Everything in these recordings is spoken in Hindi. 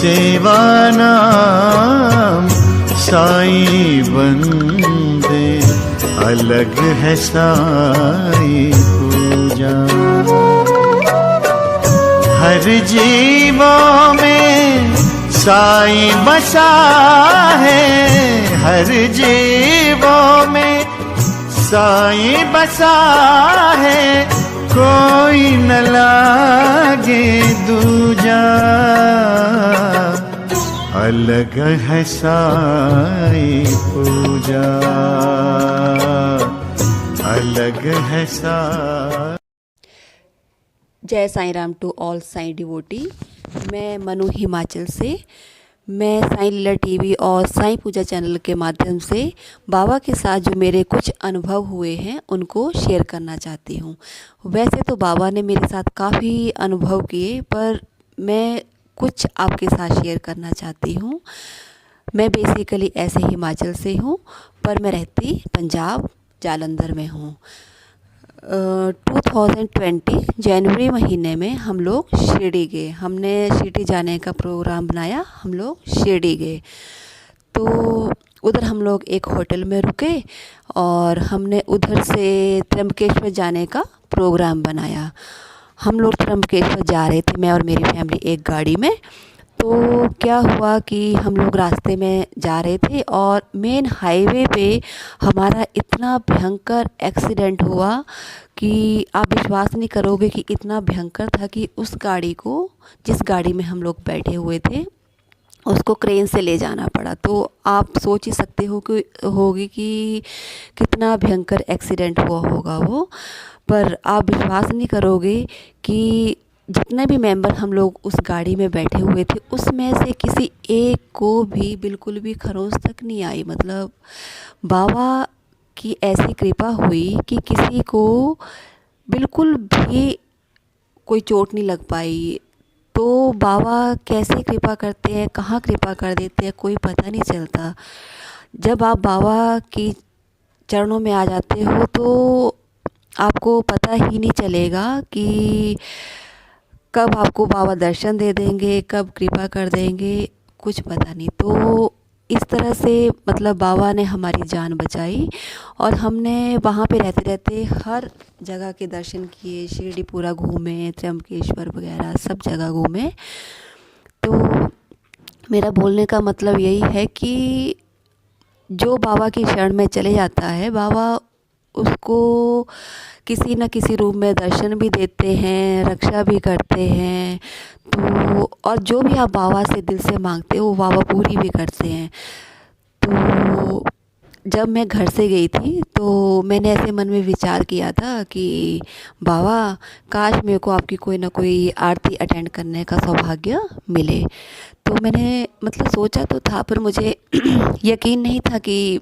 सेवा नाम साईं बंदे, अलग है साईं पूजा। हर जीवों में साईं बसा है, हर जीवों में साईं बसा है, कोई न लागे दूजा। अलग है साईं पूजा, अलग है साईं। जय Sai Ram to all Sai devotee. मैं मनु हिमाचल से। मैं साईं लीला टीवी और साईं पूजा चैनल के माध्यम से बाबा के साथ जो मेरे कुछ अनुभव हुए हैं उनको शेयर करना चाहती हूँ। वैसे तो बाबा ने मेरे साथ काफ़ी अनुभव किए, पर मैं कुछ आपके साथ शेयर करना चाहती हूँ। मैं बेसिकली ऐसे हिमाचल से हूँ, पर मैं रहती पंजाब जालंधर में हूँ। 2020 जनवरी महीने में हम लोग शिरडी गए। हमने शिरडी जाने का प्रोग्राम बनाया, हम लोग शिरडी गए। तो उधर हम लोग एक होटल में रुके और हमने उधर से त्र्यंबकेश्वर जाने का प्रोग्राम बनाया। हम लोग त्र्यंबकेश्वर जा रहे थे, मैं और मेरी फैमिली एक गाड़ी में। तो क्या हुआ कि हम लोग रास्ते में जा रहे थे और मेन हाईवे पे हमारा इतना भयंकर एक्सीडेंट हुआ कि आप विश्वास नहीं करोगे कि इतना भयंकर था कि उस गाड़ी को, जिस गाड़ी में हम लोग बैठे हुए थे, उसको क्रेन से ले जाना पड़ा। तो आप सोच ही सकते हो कि होगी कि कितना भयंकर एक्सीडेंट हुआ होगा वो। पर आप विश्वास नहीं करोगे कि जितने भी मेंबर हम लोग उस गाड़ी में बैठे हुए थे, उसमें से किसी एक को भी बिल्कुल भी खरोंच तक नहीं आई। मतलब बाबा की ऐसी कृपा हुई कि किसी को बिल्कुल भी कोई चोट नहीं लग पाई। तो बाबा कैसे कृपा करते हैं, कहाँ कृपा कर देते हैं, कोई पता नहीं चलता। जब आप बाबा की चरणों में आ जाते हो तो आपको पता ही नहीं चलेगा कि कब आपको बाबा दर्शन दे देंगे, कब कृपा कर देंगे, कुछ पता नहीं। तो इस तरह से मतलब बाबा ने हमारी जान बचाई और हमने वहाँ पे रहते रहते हर जगह के दर्शन किए। शिरडी पूरा घूमे, त्र्यंबकेश्वर वगैरह सब जगह घूमे। तो मेरा बोलने का मतलब यही है कि जो बाबा की शरण में चले जाता है, बाबा उसको किसी न किसी रूप में दर्शन भी देते हैं, रक्षा भी करते हैं। तो और जो भी आप बाबा से दिल से मांगते हो वो बाबा पूरी भी करते हैं। तो जब मैं घर से गई थी तो मैंने ऐसे मन में विचार किया था कि बाबा काश मेरे को आपकी कोई ना कोई आरती अटेंड करने का सौभाग्य मिले। तो मैंने मतलब सोचा तो था, पर मुझे यकीन नहीं था कि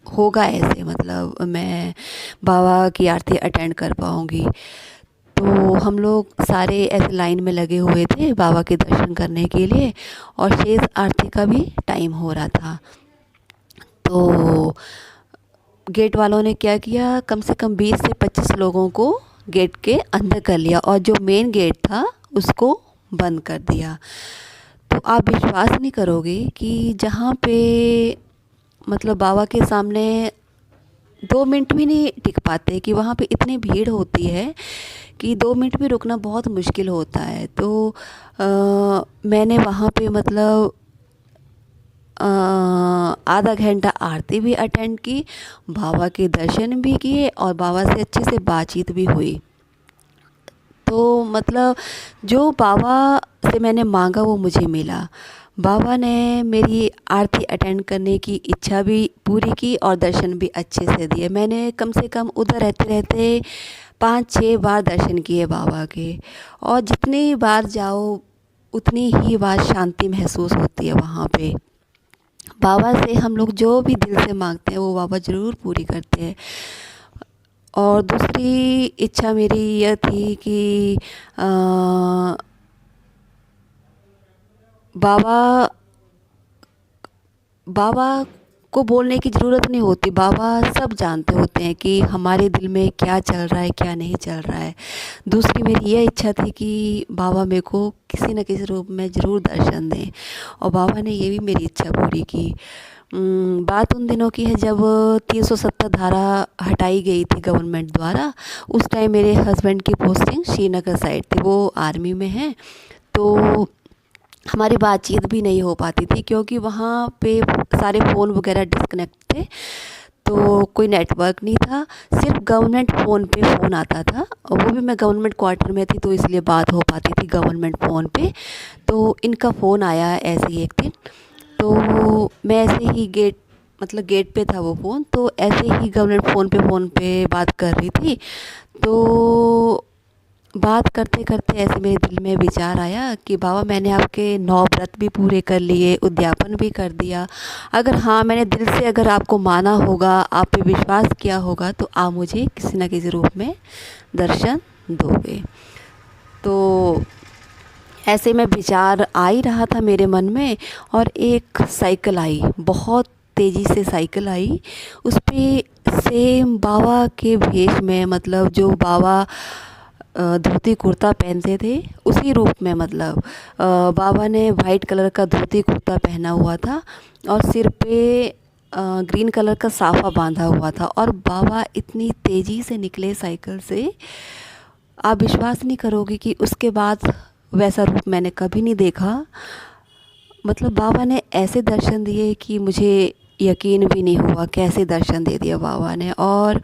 होगा ऐसे, मतलब मैं बाबा की आरती अटेंड कर पाऊँगी। तो हम लोग सारे ऐसे लाइन में लगे हुए थे बाबा के दर्शन करने के लिए और शेष आरती का भी टाइम हो रहा था। तो गेट वालों ने क्या किया, कम से कम 20 से 25 लोगों को गेट के अंदर कर लिया और जो मेन गेट था उसको बंद कर दिया। तो आप विश्वास नहीं करोगे कि जहाँ पे मतलब बाबा के सामने 2 मिनट भी नहीं टिक पाते, कि वहाँ पे इतनी भीड़ होती है कि 2 मिनट भी रुकना बहुत मुश्किल होता है। तो मैंने वहाँ पे मतलब आधा घंटा आरती भी अटेंड की, बाबा के दर्शन भी किए और बाबा से अच्छे से बातचीत भी हुई। तो मतलब जो बाबा से मैंने मांगा वो मुझे मिला। बाबा ने मेरी आरती अटेंड करने की इच्छा भी पूरी की और दर्शन भी अच्छे से दिए। मैंने कम से कम उधर रहते रहते 5-6 बार दर्शन किए बाबा के, और जितनी बार जाओ उतनी ही बार शांति महसूस होती है वहाँ पे। बाबा से हम लोग जो भी दिल से मांगते हैं वो बाबा ज़रूर पूरी करते हैं। और दूसरी इच्छा मेरी यह थी कि बाबा को बोलने की ज़रूरत नहीं होती, बाबा सब जानते होते हैं कि हमारे दिल में क्या चल रहा है, क्या नहीं चल रहा है। दूसरी मेरी ये इच्छा थी कि बाबा मेरे को किसी न किसी रूप में ज़रूर दर्शन दें, और बाबा ने ये भी मेरी इच्छा पूरी की। बात उन दिनों की है जब 370 धारा हटाई गई थी गवर्नमेंट द्वारा। उस टाइम मेरे हस्बैंड की पोस्टिंग श्रीनगर साइड थी, वो आर्मी में हैं, तो हमारी बातचीत भी नहीं हो पाती थी क्योंकि वहाँ पे सारे फ़ोन वगैरह डिस्कनेक्ट थे, तो कोई नेटवर्क नहीं था, सिर्फ गवर्नमेंट फ़ोन पे फ़ोन आता था, और वो भी मैं गवर्नमेंट क्वार्टर में थी तो इसलिए बात हो पाती थी गवर्नमेंट फ़ोन पे। तो इनका फ़ोन आया ऐसे ही एक दिन, तो मैं ऐसे ही गेट पे था वो फ़ोन, तो ऐसे ही गवर्नमेंट फ़ोन पे बात कर रही थी। तो बात करते करते ऐसे मेरे दिल में विचार आया कि बाबा मैंने आपके 9 व्रत भी पूरे कर लिए, उद्यापन भी कर दिया, अगर हाँ मैंने दिल से अगर आपको माना होगा, आप पे विश्वास किया होगा, तो आप मुझे किसी न किसी रूप में दर्शन दोगे। तो ऐसे में विचार आ ही रहा था मेरे मन में, और एक साइकिल आई, बहुत तेज़ी से साइकिल आई, उस पे सेम बाबा के भेष में, मतलब जो बाबा धोती कुर्ता पहनते थे उसी रूप में, मतलब बाबा ने वाइट कलर का धोती कुर्ता पहना हुआ था और सिर पे ग्रीन कलर का साफ़ा बांधा हुआ था, और बाबा इतनी तेज़ी से निकले साइकिल से, आप विश्वास नहीं करोगे कि उसके बाद वैसा रूप मैंने कभी नहीं देखा। मतलब बाबा ने ऐसे दर्शन दिए कि मुझे यकीन भी नहीं हुआ, कैसे दर्शन दे दिया बाबा ने। और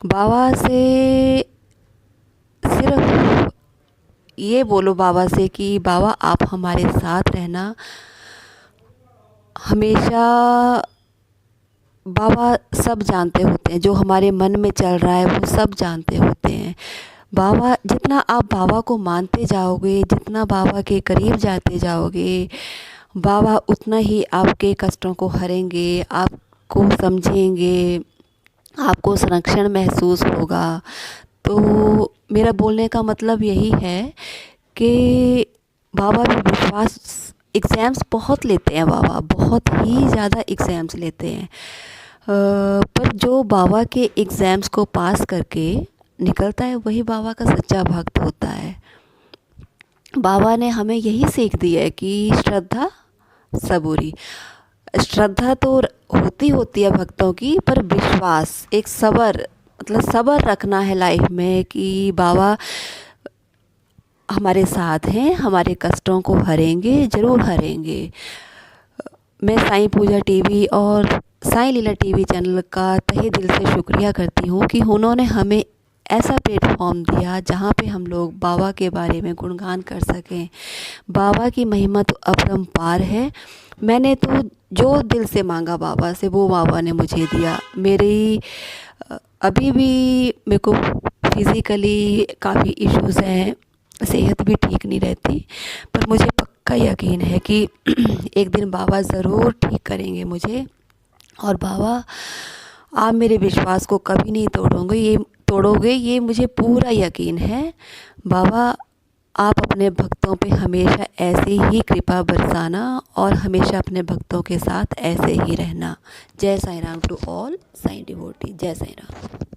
बाबा से सिर्फ ये बोलो बाबा से कि बाबा आप हमारे साथ रहना हमेशा। बाबा सब जानते होते हैं, जो हमारे मन में चल रहा है वो सब जानते होते हैं। बाबा, जितना आप बाबा को मानते जाओगे, जितना बाबा के करीब जाते जाओगे, बाबा उतना ही आपके कष्टों को हरेंगे, आपको समझेंगे, आपको संरक्षण महसूस होगा। तो मेरा बोलने का मतलब यही है कि बाबा भी विश्वास, एग्ज़ाम्स बहुत लेते हैं बाबा, बहुत ही ज़्यादा एग्ज़ाम्स लेते हैं, पर जो बाबा के एग्ज़ाम्स को पास करके निकलता है वही बाबा का सच्चा भक्त होता है। बाबा ने हमें यही सीख दी है कि श्रद्धा सबूरी, श्रद्धा तो होती है भक्तों की, पर विश्वास, एक सब्र, मतलब सब्र रखना है लाइफ में कि बाबा हमारे साथ हैं, हमारे कष्टों को हरेंगे, ज़रूर हरेंगे। मैं साईं पूजा टीवी और साईं लीला टीवी चैनल का तहे दिल से शुक्रिया करती हूँ कि उन्होंने हमें ऐसा प्लेटफॉर्म दिया जहाँ पे हम लोग बाबा के बारे में गुणगान कर सकें। बाबा की महिमा तो अपरंपार है। मैंने तो जो दिल से मांगा बाबा से, वो बाबा ने मुझे दिया। मेरी अभी भी मेरे को फिज़िकली काफ़ी इश्यूज़ हैं, सेहत भी ठीक नहीं रहती, पर मुझे पक्का यकीन है कि एक दिन बाबा ज़रूर ठीक करेंगे मुझे। और बाबा आप मेरे विश्वास को कभी नहीं तोड़ोगे, ये मुझे पूरा यकीन है। बाबा आप अपने भक्तों पे हमेशा ऐसे ही कृपा बरसाना और हमेशा अपने भक्तों के साथ ऐसे ही रहना। जय Sai Ram to all Sai devotee. जय साईं राम।